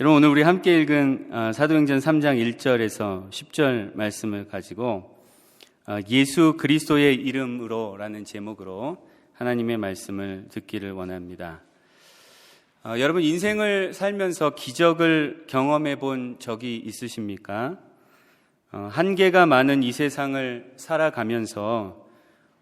여러분, 오늘 우리 함께 읽은 사도행전 3장 1절에서 10절 말씀을 가지고 예수 그리스도의 이름으로 라는 제목으로 하나님의 말씀을 듣기를 원합니다. 여러분, 인생을 살면서 기적을 경험해 본 적이 있으십니까? 한계가 많은 이 세상을 살아가면서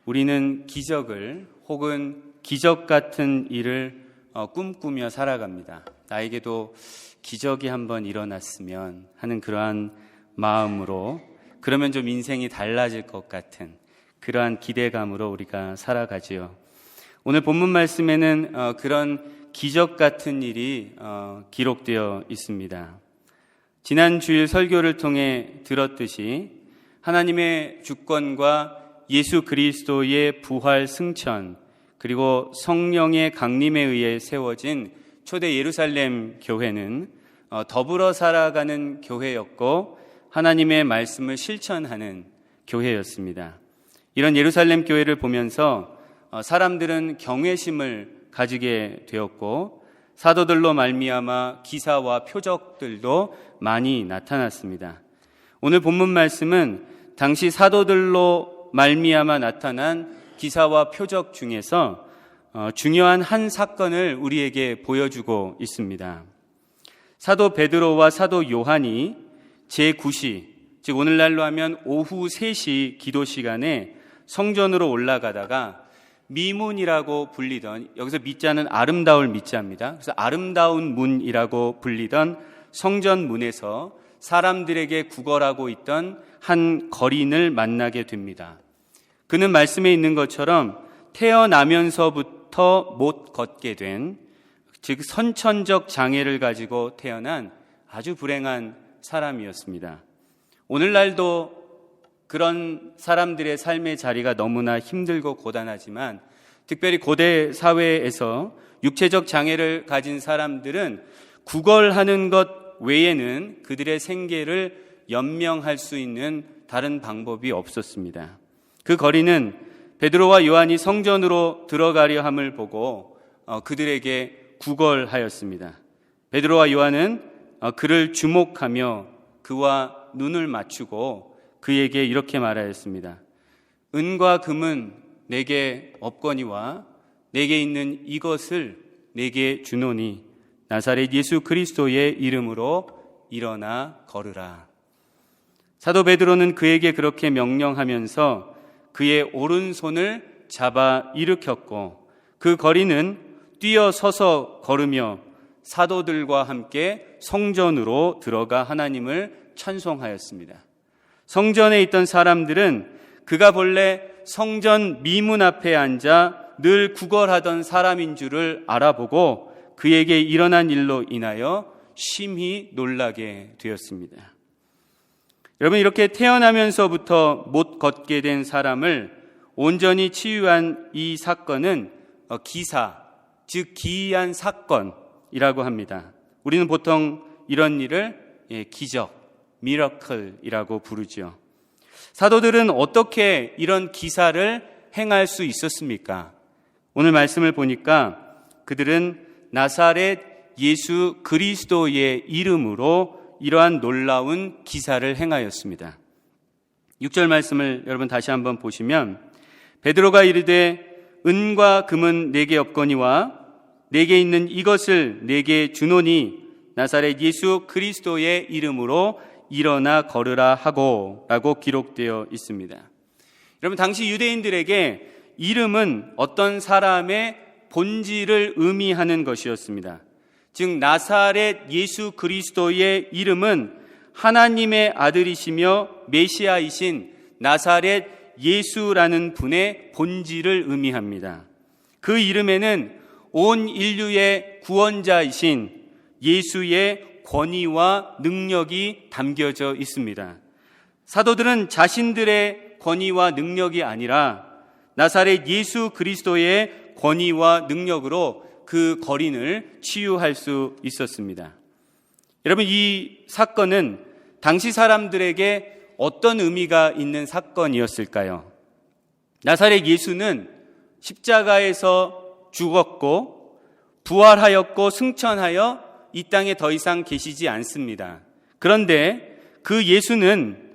우리는 기적을 혹은 기적 같은 일을 꿈꾸며 살아갑니다. 나에게도 기적이 한번 일어났으면 하는 그러한 마음으로, 그러면 좀 인생이 달라질 것 같은 그러한 기대감으로 우리가 살아가지요. 오늘 본문 말씀에는 그런 기적 같은 일이 기록되어 있습니다. 지난 주일 설교를 통해 들었듯이 하나님의 주권과 예수 그리스도의 부활 승천, 그리고 성령의 강림에 의해 세워진 초대 예루살렘 교회는 더불어 살아가는 교회였고 하나님의 말씀을 실천하는 교회였습니다. 이런 예루살렘 교회를 보면서 사람들은 경외심을 가지게 되었고 사도들로 말미암아 기사와 표적들도 많이 나타났습니다. 오늘 본문 말씀은 당시 사도들로 말미암아 나타난 기사와 표적 중에서 중요한 한 사건을 우리에게 보여주고 있습니다. 사도 베드로와 사도 요한이 제9시, 즉 오늘날로 하면 오후 3시 기도 시간에 성전으로 올라가다가 미문이라고 불리던, 여기서 미자는 아름다울 미자입니다. 그래서 아름다운 문이라고 불리던 성전 문에서 사람들에게 구걸하고 있던 한 거린을 만나게 됩니다. 그는 말씀에 있는 것처럼 태어나면서부터 못 걷게 된, 즉 선천적 장애를 가지고 태어난 아주 불행한 사람이었습니다. 오늘날도 그런 사람들의 삶의 자리가 너무나 힘들고 고단하지만 특별히 고대 사회에서 육체적 장애를 가진 사람들은 구걸하는 것 외에는 그들의 생계를 연명할 수 있는 다른 방법이 없었습니다. 그 거리는 베드로와 요한이 성전으로 들어가려 함을 보고 그들에게 구걸하였습니다. 베드로와 요한은 그를 주목하며 그와 눈을 맞추고 그에게 이렇게 말하였습니다. 은과 금은 내게 없거니와 내게 있는 이것을 내게 주노니 나사렛 예수 그리스도의 이름으로 일어나 걸으라. 사도 베드로는 그에게 그렇게 명령하면서 그의 오른손을 잡아 일으켰고 그 거리는 뛰어서서 걸으며 사도들과 함께 성전으로 들어가 하나님을 찬송하였습니다. 성전에 있던 사람들은 그가 본래 성전 미문 앞에 앉아 늘 구걸하던 사람인 줄을 알아보고 그에게 일어난 일로 인하여 심히 놀라게 되었습니다. 여러분, 이렇게 태어나면서부터 못 걷게 된 사람을 온전히 치유한 이 사건은 기사, 즉 기이한 사건이라고 합니다. 우리는 보통 이런 일을 기적, 미러클이라고 부르죠. 사도들은 어떻게 이런 기사를 행할 수 있었습니까? 오늘 말씀을 보니까 그들은 나사렛 예수 그리스도의 이름으로 이러한 놀라운 기사를 행하였습니다. 6절 말씀을 여러분 다시 한번 보시면 베드로가 이르되 은과 금은 내게 없거니와 내게 있는 이것을 내게 주노니 나사렛 예수 그리스도의 이름으로 일어나 걸으라 하고 라고 기록되어 있습니다. 여러분, 당시 유대인들에게 이름은 어떤 사람의 본질을 의미하는 것이었습니다. 즉 나사렛 예수 그리스도의 이름은 하나님의 아들이시며 메시아이신 나사렛 예수라는 분의 본질을 의미합니다. 그 이름에는 온 인류의 구원자이신 예수의 권위와 능력이 담겨져 있습니다. 사도들은 자신들의 권위와 능력이 아니라 나사렛 예수 그리스도의 권위와 능력으로 그 거린을 치유할 수 있었습니다. 여러분, 이 사건은 당시 사람들에게 어떤 의미가 있는 사건이었을까요? 나사렛 예수는 십자가에서 죽었고 부활하였고 승천하여 이 땅에 더 이상 계시지 않습니다. 그런데 그 예수는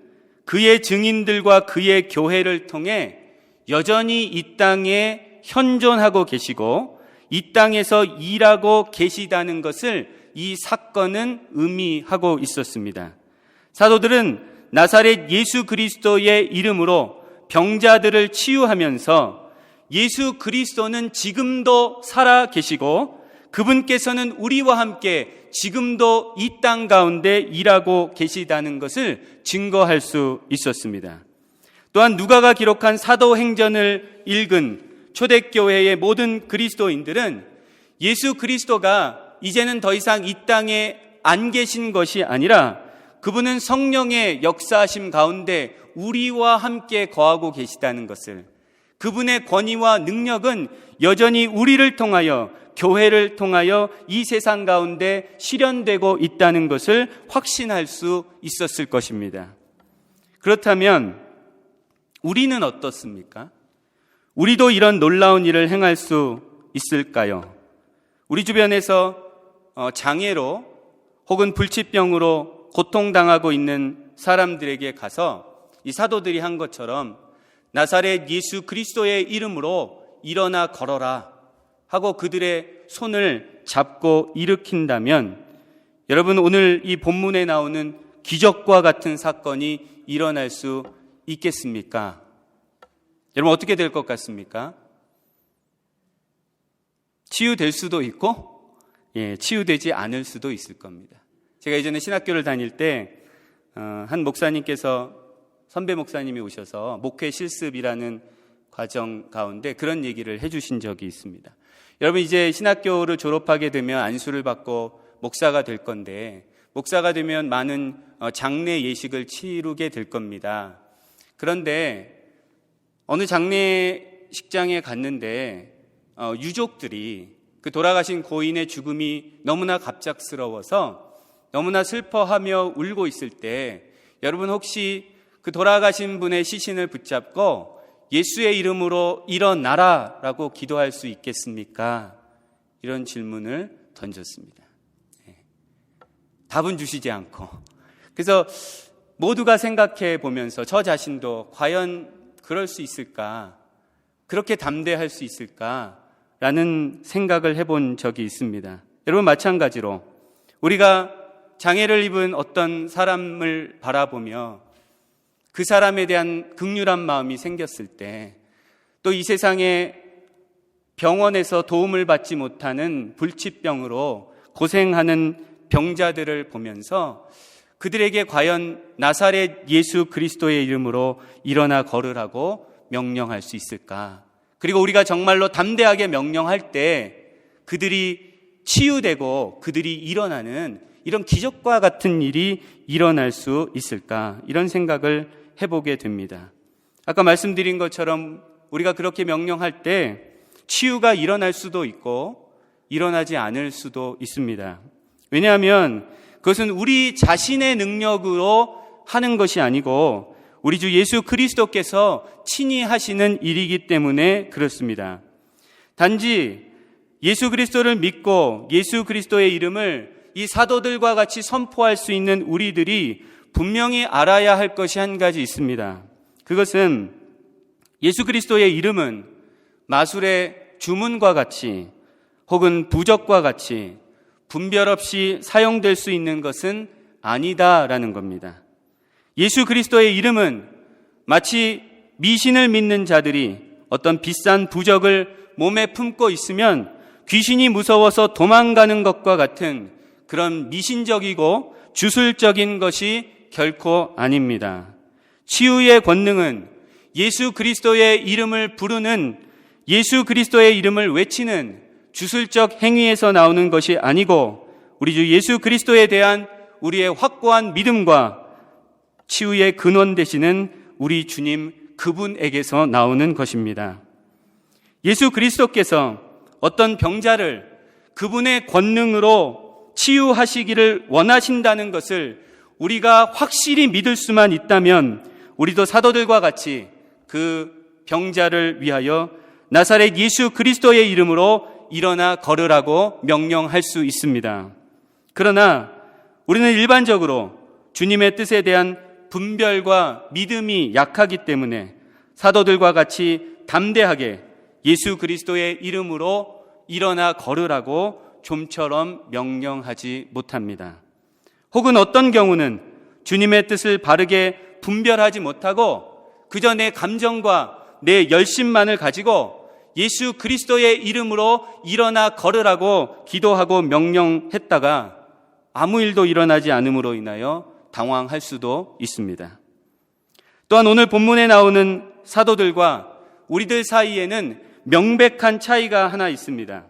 그의 증인들과 그의 교회를 통해 여전히 이 땅에 현존하고 계시고 이 땅에서 일하고 계시다는 것을 이 사건은 의미하고 있었습니다. 사도들은 나사렛 예수 그리스도의 이름으로 병자들을 치유하면서 예수 그리스도는 지금도 살아 계시고 그분께서는 우리와 함께 지금도 이 땅 가운데 일하고 계시다는 것을 증거할 수 있었습니다. 또한 누가가 기록한 사도행전을 읽은 초대교회의 모든 그리스도인들은 예수 그리스도가 이제는 더 이상 이 땅에 안 계신 것이 아니라 그분은 성령의 역사하심 가운데 우리와 함께 거하고 계시다는 것을, 그분의 권위와 능력은 여전히 우리를 통하여, 교회를 통하여 이 세상 가운데 실현되고 있다는 것을 확신할 수 있었을 것입니다. 그렇다면 우리는 어떻습니까? 우리도 이런 놀라운 일을 행할 수 있을까요? 우리 주변에서 장애로 혹은 불치병으로 고통당하고 있는 사람들에게 가서 이 사도들이 한 것처럼 나사렛 예수 그리스도의 이름으로 일어나 걸어라 하고 그들의 손을 잡고 일으킨다면 여러분, 오늘 이 본문에 나오는 기적과 같은 사건이 일어날 수 있겠습니까? 여러분, 어떻게 될 것 같습니까? 치유될 수도 있고 치유되지 않을 수도 있을 겁니다. 제가 예전에 신학교를 다닐 때 한 목사님께서, 선배 목사님이 오셔서 목회 실습이라는 과정 가운데 그런 얘기를 해주신 적이 있습니다. 여러분, 이제 신학교를 졸업하게 되면 안수를 받고 목사가 될 건데, 목사가 되면 많은 장례 예식을 치르게 될 겁니다. 그런데 어느 장례식장에 갔는데 유족들이 그 돌아가신 고인의 죽음이 너무나 갑작스러워서 너무나 슬퍼하며 울고 있을 때 여러분, 혹시 그 돌아가신 분의 시신을 붙잡고 예수의 이름으로 일어나라 라고 기도할 수 있겠습니까? 이런 질문을 던졌습니다. 답은 주시지 않고, 그래서 모두가 생각해 보면서 저 자신도 과연 그럴 수 있을까? 그렇게 담대할 수 있을까? 라는 생각을 해본 적이 있습니다. 여러분, 마찬가지로 우리가 장애를 입은 어떤 사람을 바라보며 그 사람에 대한 긍휼한 마음이 생겼을 때, 또 이 세상에 병원에서 도움을 받지 못하는 불치병으로 고생하는 병자들을 보면서 그들에게 과연 나사렛 예수 그리스도의 이름으로 일어나 걸으라고 명령할 수 있을까? 그리고 우리가 정말로 담대하게 명령할 때 그들이 치유되고 그들이 일어나는 이런 기적과 같은 일이 일어날 수 있을까? 이런 생각을 해보게 됩니다. 아까 말씀드린 것처럼 우리가 그렇게 명령할 때 치유가 일어날 수도 있고 일어나지 않을 수도 있습니다. 왜냐하면 그것은 우리 자신의 능력으로 하는 것이 아니고 우리 주 예수 그리스도께서 친히 하시는 일이기 때문에 그렇습니다. 단지 예수 그리스도를 믿고 예수 그리스도의 이름을 이 사도들과 같이 선포할 수 있는 우리들이 분명히 알아야 할 것이 한 가지 있습니다. 그것은 예수 그리스도의 이름은 마술의 주문과 같이 혹은 부적과 같이 분별 없이 사용될 수 있는 것은 아니다라는 겁니다. 예수 그리스도의 이름은 마치 미신을 믿는 자들이 어떤 비싼 부적을 몸에 품고 있으면 귀신이 무서워서 도망가는 것과 같은 그런 미신적이고 주술적인 것이 결코 아닙니다. 치유의 권능은 예수 그리스도의 이름을 부르는, 예수 그리스도의 이름을 외치는 주술적 행위에서 나오는 것이 아니고 우리 주 예수 그리스도에 대한 우리의 확고한 믿음과 치유의 근원 되시는 우리 주님 그분에게서 나오는 것입니다. 예수 그리스도께서 어떤 병자를 그분의 권능으로 치유하시기를 원하신다는 것을 우리가 확실히 믿을 수만 있다면 우리도 사도들과 같이 그 병자를 위하여 나사렛 예수 그리스도의 이름으로 일어나 걸으라고 명령할 수 있습니다. 그러나 우리는 일반적으로 주님의 뜻에 대한 분별과 믿음이 약하기 때문에 사도들과 같이 담대하게 예수 그리스도의 이름으로 일어나 걸으라고 좀처럼 명령하지 못합니다. 혹은 어떤 경우는 주님의 뜻을 바르게 분별하지 못하고 그저 내 감정과 내 열심만을 가지고 예수 그리스도의 이름으로 일어나 걸으라고 기도하고 명령했다가 아무 일도 일어나지 않음으로 인하여 당황할 수도 있습니다. 또한 오늘 본문에 나오는 사도들과 우리들 사이에는 명백한 차이가 하나 있습니다.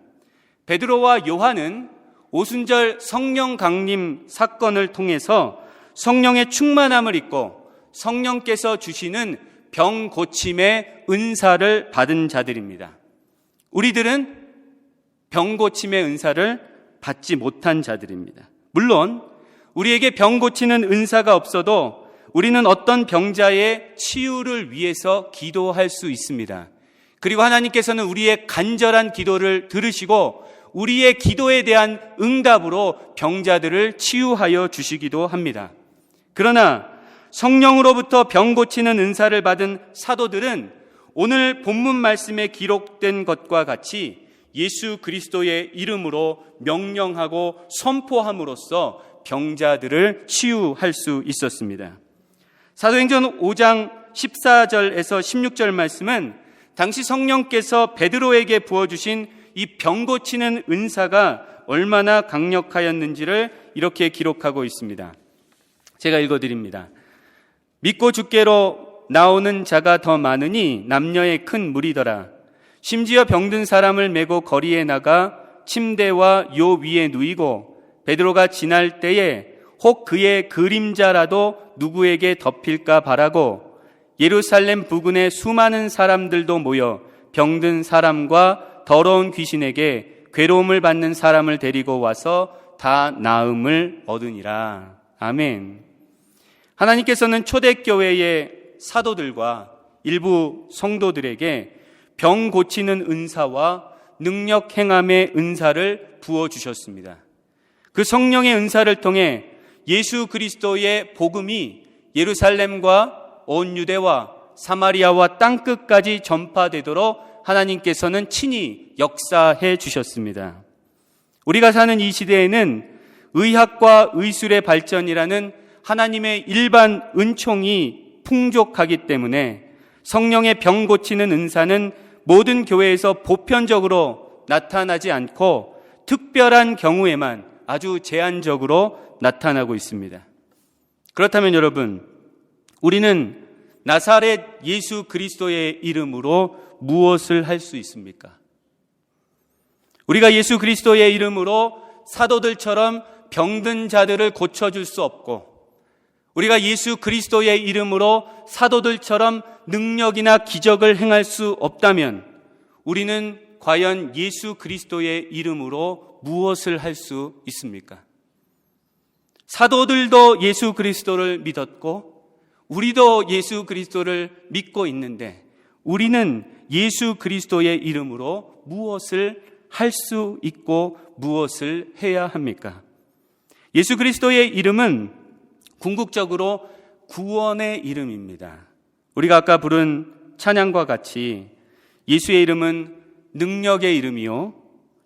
베드로와 요한은 오순절 성령 강림 사건을 통해서 성령의 충만함을 입고 성령께서 주시는 병 고침의 은사를 받은 자들입니다. 우리들은 병 고침의 은사를 받지 못한 자들입니다. 물론 우리에게 병 고치는 은사가 없어도 우리는 어떤 병자의 치유를 위해서 기도할 수 있습니다. 그리고 하나님께서는 우리의 간절한 기도를 들으시고 우리의 기도에 대한 응답으로 병자들을 치유하여 주시기도 합니다. 그러나 성령으로부터 병 고치는 은사를 받은 사도들은 오늘 본문 말씀에 기록된 것과 같이 예수 그리스도의 이름으로 명령하고 선포함으로써 병자들을 치유할 수 있었습니다. 사도행전 5장 14절에서 16절 말씀은 당시 성령께서 베드로에게 부어주신 이 병 고치는 은사가 얼마나 강력하였는지를 이렇게 기록하고 있습니다. 제가 읽어드립니다. 믿고 주께로 나오는 자가 더 많으니 남녀의 큰 무리더라. 심지어 병든 사람을 메고 거리에 나가 침대와 요 위에 누이고 베드로가 지날 때에 혹 그의 그림자라도 누구에게 덮일까 바라고 예루살렘 부근에 수많은 사람들도 모여 병든 사람과 더러운 귀신에게 괴로움을 받는 사람을 데리고 와서 다 나음을 얻으니라. 아멘. 하나님께서는 초대교회의 사도들과 일부 성도들에게 병 고치는 은사와 능력 행함의 은사를 부어주셨습니다. 그 성령의 은사를 통해 예수 그리스도의 복음이 예루살렘과 온 유대와 사마리아와 땅끝까지 전파되도록 하나님께서는 친히 역사해 주셨습니다. 우리가 사는 이 시대에는 의학과 의술의 발전이라는 하나님의 일반 은총이 풍족하기 때문에 성령의 병 고치는 은사는 모든 교회에서 보편적으로 나타나지 않고 특별한 경우에만 아주 제한적으로 나타나고 있습니다. 그렇다면 여러분, 우리는 나사렛 예수 그리스도의 이름으로 무엇을 할 수 있습니까? 우리가 예수 그리스도의 이름으로 사도들처럼 병든 자들을 고쳐줄 수 없고, 우리가 예수 그리스도의 이름으로 사도들처럼 능력이나 기적을 행할 수 없다면 우리는 과연 예수 그리스도의 이름으로 무엇을 할 수 있습니까? 사도들도 예수 그리스도를 믿었고 우리도 예수 그리스도를 믿고 있는데 우리는 예수 그리스도의 이름으로 무엇을 할 수 있고 무엇을 해야 합니까? 예수 그리스도의 이름은 궁극적으로 구원의 이름입니다. 우리가 아까 부른 찬양과 같이 예수의 이름은 능력의 이름이요,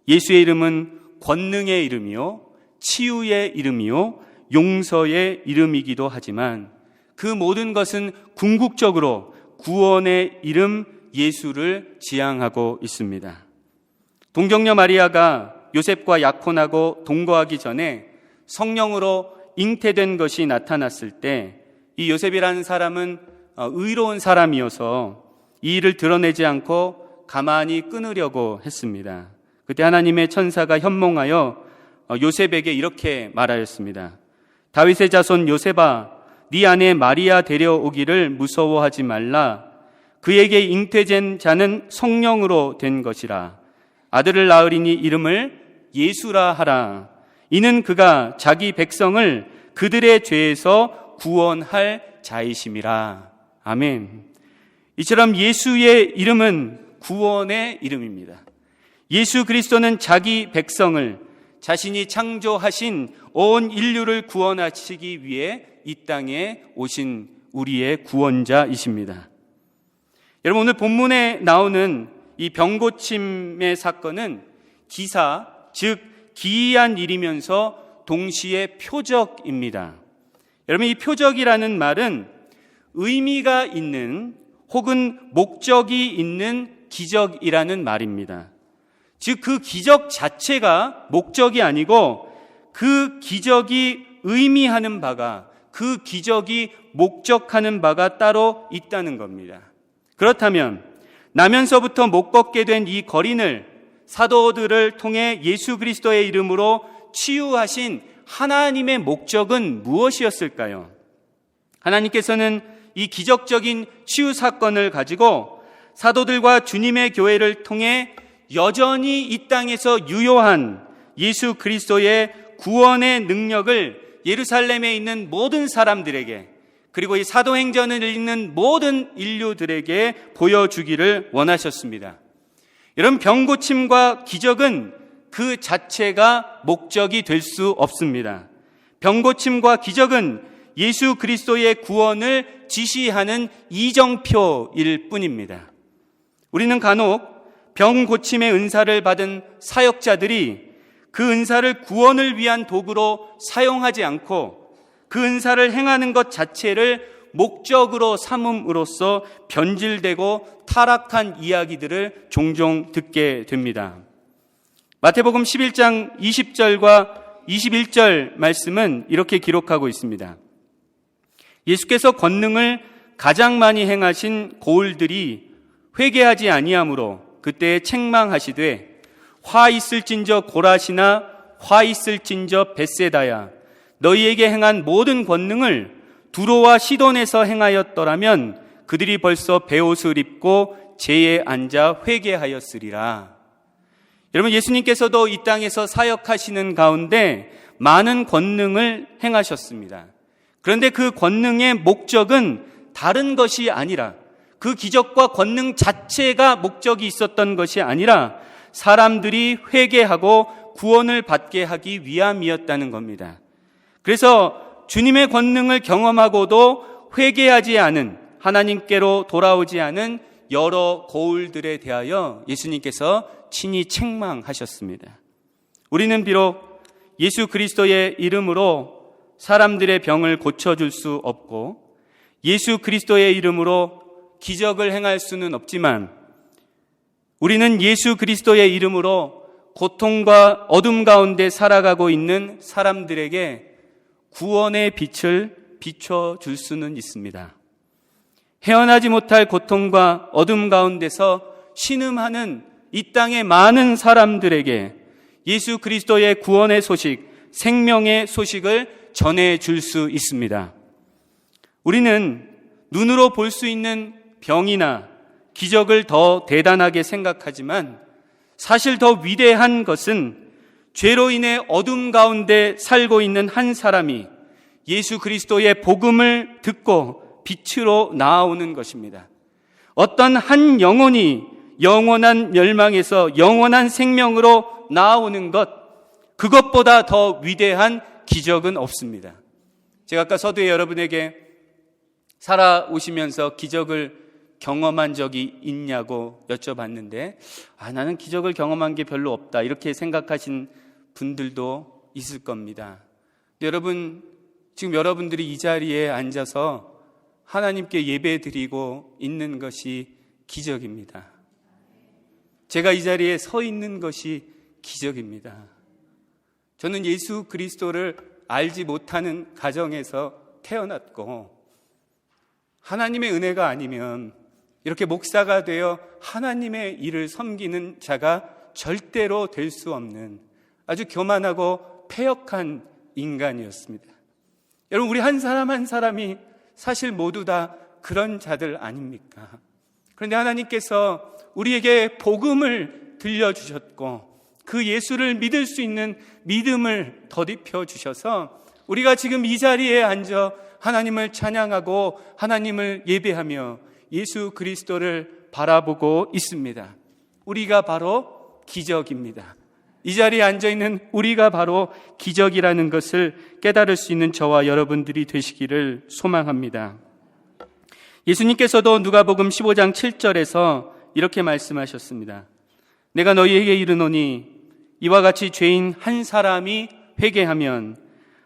예수의 이름은 권능의 이름이요, 치유의 이름이요, 용서의 이름이기도 하지만 그 모든 것은 궁극적으로 구원의 이름 예수를 지향하고 있습니다. 동정녀 마리아가 요셉과 약혼하고 동거하기 전에 성령으로 잉태된 것이 나타났을 때 이 요셉이라는 사람은 의로운 사람이어서 이 일을 드러내지 않고 가만히 끊으려고 했습니다. 그때 하나님의 천사가 현몽하여 요셉에게 이렇게 말하였습니다. 다윗의 자손 요셉아, 네 아내 마리아 데려오기를 무서워하지 말라. 그에게 잉태된 자는 성령으로 된 것이라. 아들을 낳으리니 이름을 예수라 하라. 이는 그가 자기 백성을 그들의 죄에서 구원할 자이심이라. 아멘. 이처럼 예수의 이름은 구원의 이름입니다. 예수 그리스도는 자기 백성을 자신이 창조하신 온 인류를 구원하시기 위해 이 땅에 오신 우리의 구원자이십니다. 여러분, 오늘 본문에 나오는 이 병고침의 사건은 기사, 즉 기이한 일이면서 동시에 표적입니다. 여러분, 이 표적이라는 말은 의미가 있는 혹은 목적이 있는 기적이라는 말입니다. 즉 그 기적 자체가 목적이 아니고 그 기적이 의미하는 바가, 그 기적이 목적하는 바가 따로 있다는 겁니다. 그렇다면 나면서부터 못 걷게 된 이 거린을 사도들을 통해 예수 그리스도의 이름으로 치유하신 하나님의 목적은 무엇이었을까요? 하나님께서는 이 기적적인 치유 사건을 가지고 사도들과 주님의 교회를 통해 여전히 이 땅에서 유효한 예수 그리스도의 구원의 능력을 예루살렘에 있는 모든 사람들에게, 그리고 이 사도행전을 읽는 모든 인류들에게 보여주기를 원하셨습니다. 여러분, 병고침과 기적은 그 자체가 목적이 될 수 없습니다. 병고침과 기적은 예수 그리스도의 구원을 지시하는 이정표일 뿐입니다. 우리는 간혹 병고침의 은사를 받은 사역자들이 그 은사를 구원을 위한 도구로 사용하지 않고 그 은사를 행하는 것 자체를 목적으로 삼음으로써 변질되고 타락한 이야기들을 종종 듣게 됩니다. 마태복음 11장 20절과 21절 말씀은 이렇게 기록하고 있습니다. 예수께서 권능을 가장 많이 행하신 고을들이 회개하지 아니하므로 그때 책망하시되 화 있을진저 고라시나 화 있을진저 벳세다야, 너희에게 행한 모든 권능을 두로와 시돈에서 행하였더라면 그들이 벌써 베옷을 입고 제에 앉아 회개하였으리라. 여러분, 예수님께서도 이 땅에서 사역하시는 가운데 많은 권능을 행하셨습니다. 그런데 그 권능의 목적은 다른 것이 아니라, 그 기적과 권능 자체가 목적이 있었던 것이 아니라 사람들이 회개하고 구원을 받게 하기 위함이었다는 겁니다. 그래서 주님의 권능을 경험하고도 회개하지 않은, 하나님께로 돌아오지 않은 여러 고울들에 대하여 예수님께서 친히 책망하셨습니다. 우리는 비록 예수 그리스도의 이름으로 사람들의 병을 고쳐줄 수 없고 예수 그리스도의 이름으로 기적을 행할 수는 없지만, 우리는 예수 그리스도의 이름으로 고통과 어둠 가운데 살아가고 있는 사람들에게 구원의 빛을 비춰줄 수는 있습니다. 헤어나지 못할 고통과 어둠 가운데서 신음하는 이 땅의 많은 사람들에게 예수 그리스도의 구원의 소식, 생명의 소식을 전해줄 수 있습니다. 우리는 눈으로 볼 수 있는 병이나 기적을 더 대단하게 생각하지만 사실 더 위대한 것은 죄로 인해 어둠 가운데 살고 있는 한 사람이 예수 그리스도의 복음을 듣고 빛으로 나아오는 것입니다. 어떤 한 영혼이 영원한 멸망에서 영원한 생명으로 나아오는 것, 그것보다 더 위대한 기적은 없습니다. 제가 아까 서두에 여러분에게 살아오시면서 기적을 경험한 적이 있냐고 여쭤봤는데, 나는 기적을 경험한 게 별로 없다, 이렇게 생각하신 분들도 있을 겁니다. 여러분, 지금 여러분들이 이 자리에 앉아서 하나님께 예배드리고 있는 것이 기적입니다. 제가 이 자리에 서 있는 것이 기적입니다. 저는 예수 그리스도를 알지 못하는 가정에서 태어났고, 하나님의 은혜가 아니면 이렇게 목사가 되어 하나님의 일을 섬기는 자가 절대로 될 수 없는 아주 교만하고 패역한 인간이었습니다. 여러분, 우리 한 사람 한 사람이 사실 모두 다 그런 자들 아닙니까? 그런데 하나님께서 우리에게 복음을 들려주셨고 그 예수를 믿을 수 있는 믿음을 덧입혀 주셔서 우리가 지금 이 자리에 앉아 하나님을 찬양하고 하나님을 예배하며 예수 그리스도를 바라보고 있습니다. 우리가 바로 기적입니다. 이 자리에 앉아있는 우리가 바로 기적이라는 것을 깨달을 수 있는 저와 여러분들이 되시기를 소망합니다. 예수님께서도 누가복음 15장 7절에서 이렇게 말씀하셨습니다. 내가 너희에게 이르노니 이와 같이 죄인 한 사람이 회개하면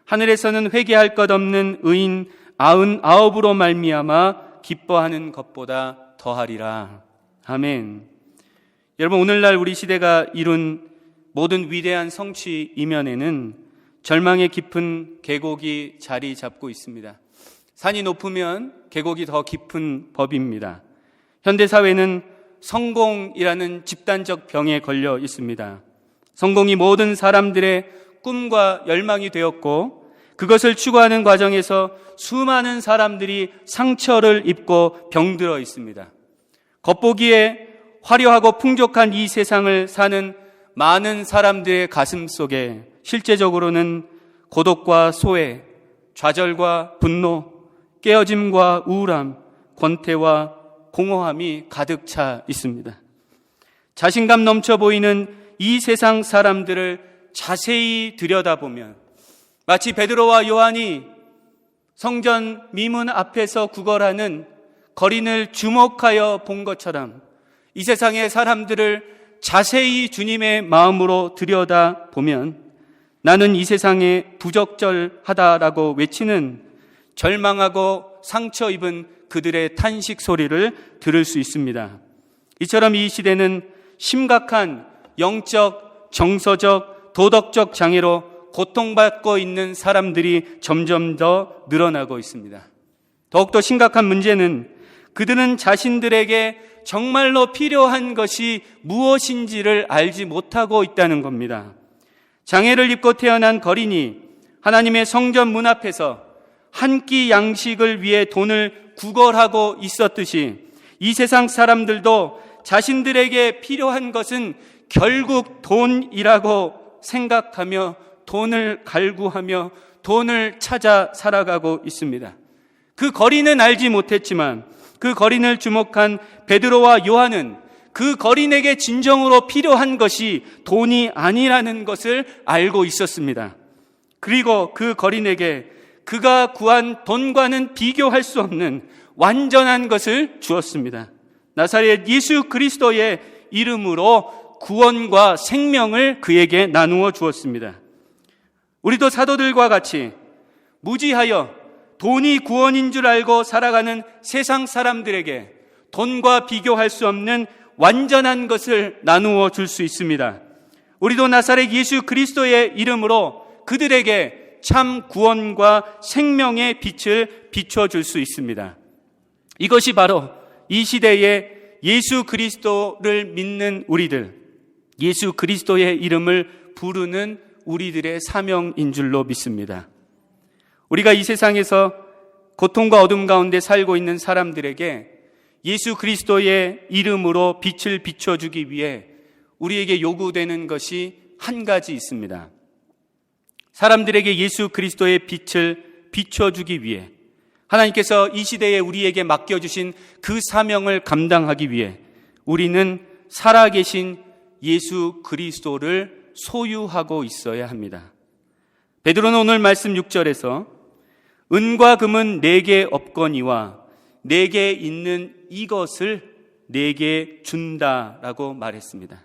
하늘에서는 회개할 것 없는 의인 99으로 말미암아 기뻐하는 것보다 더하리라. 아멘. 여러분, 오늘날 우리 시대가 이룬 모든 위대한 성취 이면에는 절망의 깊은 계곡이 자리 잡고 있습니다. 산이 높으면 계곡이 더 깊은 법입니다. 현대사회는 성공이라는 집단적 병에 걸려 있습니다. 성공이 모든 사람들의 꿈과 열망이 되었고, 그것을 추구하는 과정에서 수많은 사람들이 상처를 입고 병들어 있습니다. 겉보기에 화려하고 풍족한 이 세상을 사는 많은 사람들의 가슴 속에 실제적으로는 고독과 소외, 좌절과 분노, 깨어짐과 우울함, 권태와 공허함이 가득 차 있습니다. 자신감 넘쳐 보이는 이 세상 사람들을 자세히 들여다보면 마치 베드로와 요한이 성전 미문 앞에서 구걸하는 거린을 주목하여 본 것처럼 이 세상의 사람들을 자세히 주님의 마음으로 들여다보면 나는 이 세상에 부적절하다라고 외치는 절망하고 상처 입은 그들의 탄식 소리를 들을 수 있습니다. 이처럼 이 시대는 심각한 영적, 정서적, 도덕적 장애로 고통받고 있는 사람들이 점점 더 늘어나고 있습니다. 더욱더 심각한 문제는 그들은 자신들에게 정말로 필요한 것이 무엇인지를 알지 못하고 있다는 겁니다. 장애를 입고 태어난 거린이 하나님의 성전 문 앞에서 한 끼 양식을 위해 돈을 구걸하고 있었듯이 이 세상 사람들도 자신들에게 필요한 것은 결국 돈이라고 생각하며 돈을 갈구하며 돈을 찾아 살아가고 있습니다. 그 거린은 알지 못했지만 그 거린을 주목한 베드로와 요한은 그 거린에게 진정으로 필요한 것이 돈이 아니라는 것을 알고 있었습니다. 그리고 그 거린에게 그가 구한 돈과는 비교할 수 없는 완전한 것을 주었습니다. 나사렛 예수 그리스도의 이름으로 구원과 생명을 그에게 나누어 주었습니다. 우리도 사도들과 같이 무지하여 돈이 구원인 줄 알고 살아가는 세상 사람들에게 돈과 비교할 수 없는 완전한 것을 나누어 줄 수 있습니다. 우리도 나사렛 예수 그리스도의 이름으로 그들에게 참 구원과 생명의 빛을 비춰줄 수 있습니다. 이것이 바로 이 시대에 예수 그리스도를 믿는 우리들, 예수 그리스도의 이름을 부르는 우리들의 사명인 줄로 믿습니다. 우리가 이 세상에서 고통과 어둠 가운데 살고 있는 사람들에게 예수 그리스도의 이름으로 빛을 비춰주기 위해 우리에게 요구되는 것이 한 가지 있습니다. 사람들에게 예수 그리스도의 빛을 비춰주기 위해 하나님께서 이 시대에 우리에게 맡겨주신 그 사명을 감당하기 위해 우리는 살아계신 예수 그리스도를 소유하고 있어야 합니다. 베드로는 오늘 말씀 6절에서 은과 금은 내게 없거니와 내게 있는 이것을 내게 준다라고 말했습니다.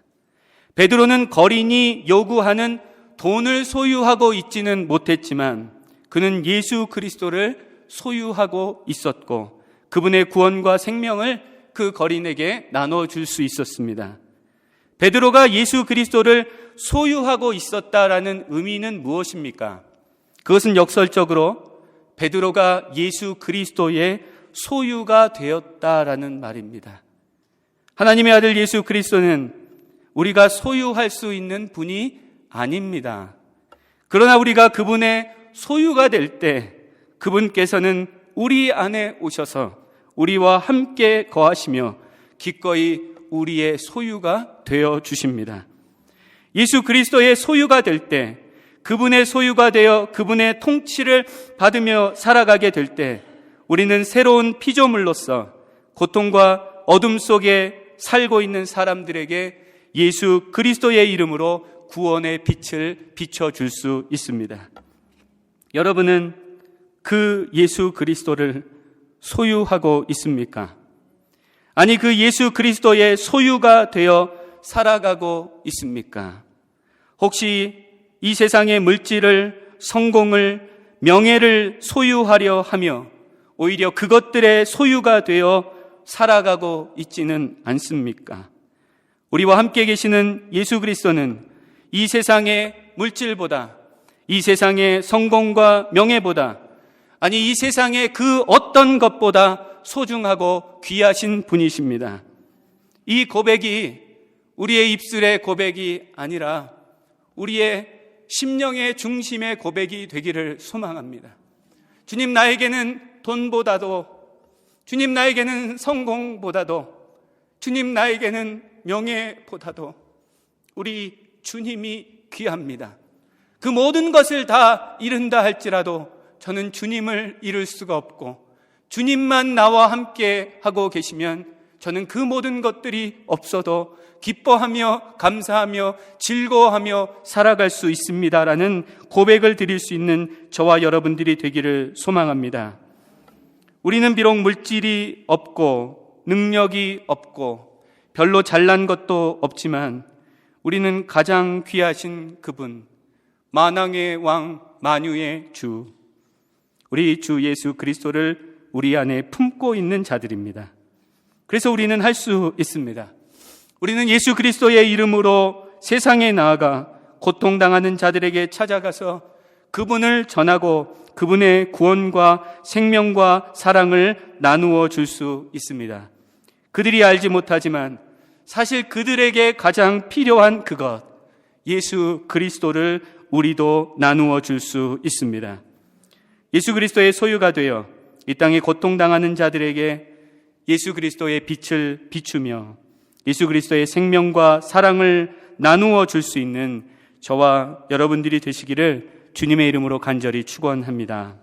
베드로는 거린이 요구하는 돈을 소유하고 있지는 못했지만 그는 예수 그리스도를 소유하고 있었고 그분의 구원과 생명을 그 거린에게 나눠줄 수 있었습니다. 베드로가 예수 그리스도를 소유하고 있었다라는 의미는 무엇입니까? 그것은 역설적으로 베드로가 예수 그리스도의 소유가 되었다라는 말입니다. 하나님의 아들 예수 그리스도는 우리가 소유할 수 있는 분이 아닙니다. 그러나 우리가 그분의 소유가 될 때 그분께서는 우리 안에 오셔서 우리와 함께 거하시며 기꺼이 우리의 소유가 되어 주십니다. 예수 그리스도의 소유가 될 때, 그분의 소유가 되어 그분의 통치를 받으며 살아가게 될 때 우리는 새로운 피조물로서 고통과 어둠 속에 살고 있는 사람들에게 예수 그리스도의 이름으로 구원의 빛을 비춰줄 수 있습니다. 여러분은 그 예수 그리스도를 소유하고 있습니까? 아니, 그 예수 그리스도의 소유가 되어 살아가고 있습니까? 혹시 이 세상의 물질을, 성공을, 명예를 소유하려 하며 오히려 그것들의 소유가 되어 살아가고 있지는 않습니까? 우리와 함께 계시는 예수 그리스도는 이 세상의 물질보다, 이 세상의 성공과 명예보다, 아니 이 세상의 그 어떤 것보다 소중하고 귀하신 분이십니다. 이 고백이 우리의 입술의 고백이 아니라 우리의 심령의 중심의 고백이 되기를 소망합니다. 주님, 나에게는 돈보다도, 주님, 나에게는 성공보다도, 주님, 나에게는 명예보다도 우리 주님이 귀합니다. 그 모든 것을 다 잃은다 할지라도 저는 주님을 잃을 수가 없고, 주님만 나와 함께 하고 계시면 저는 그 모든 것들이 없어도 기뻐하며 감사하며 즐거워하며 살아갈 수 있습니다라는 고백을 드릴 수 있는 저와 여러분들이 되기를 소망합니다. 우리는 비록 물질이 없고 능력이 없고 별로 잘난 것도 없지만 우리는 가장 귀하신 그분, 만왕의 왕, 만유의 주, 우리 주 예수 그리스도를 우리 안에 품고 있는 자들입니다. 그래서 우리는 할 수 있습니다. 우리는 예수 그리스도의 이름으로 세상에 나아가 고통당하는 자들에게 찾아가서 그분을 전하고 그분의 구원과 생명과 사랑을 나누어 줄 수 있습니다. 그들이 알지 못하지만 사실 그들에게 가장 필요한 그것, 예수 그리스도를 우리도 나누어 줄 수 있습니다. 예수 그리스도의 소유가 되어 이 땅에 고통당하는 자들에게 예수 그리스도의 빛을 비추며 예수 그리스도의 생명과 사랑을 나누어 줄 수 있는 저와 여러분들이 되시기를 주님의 이름으로 간절히 축원합니다.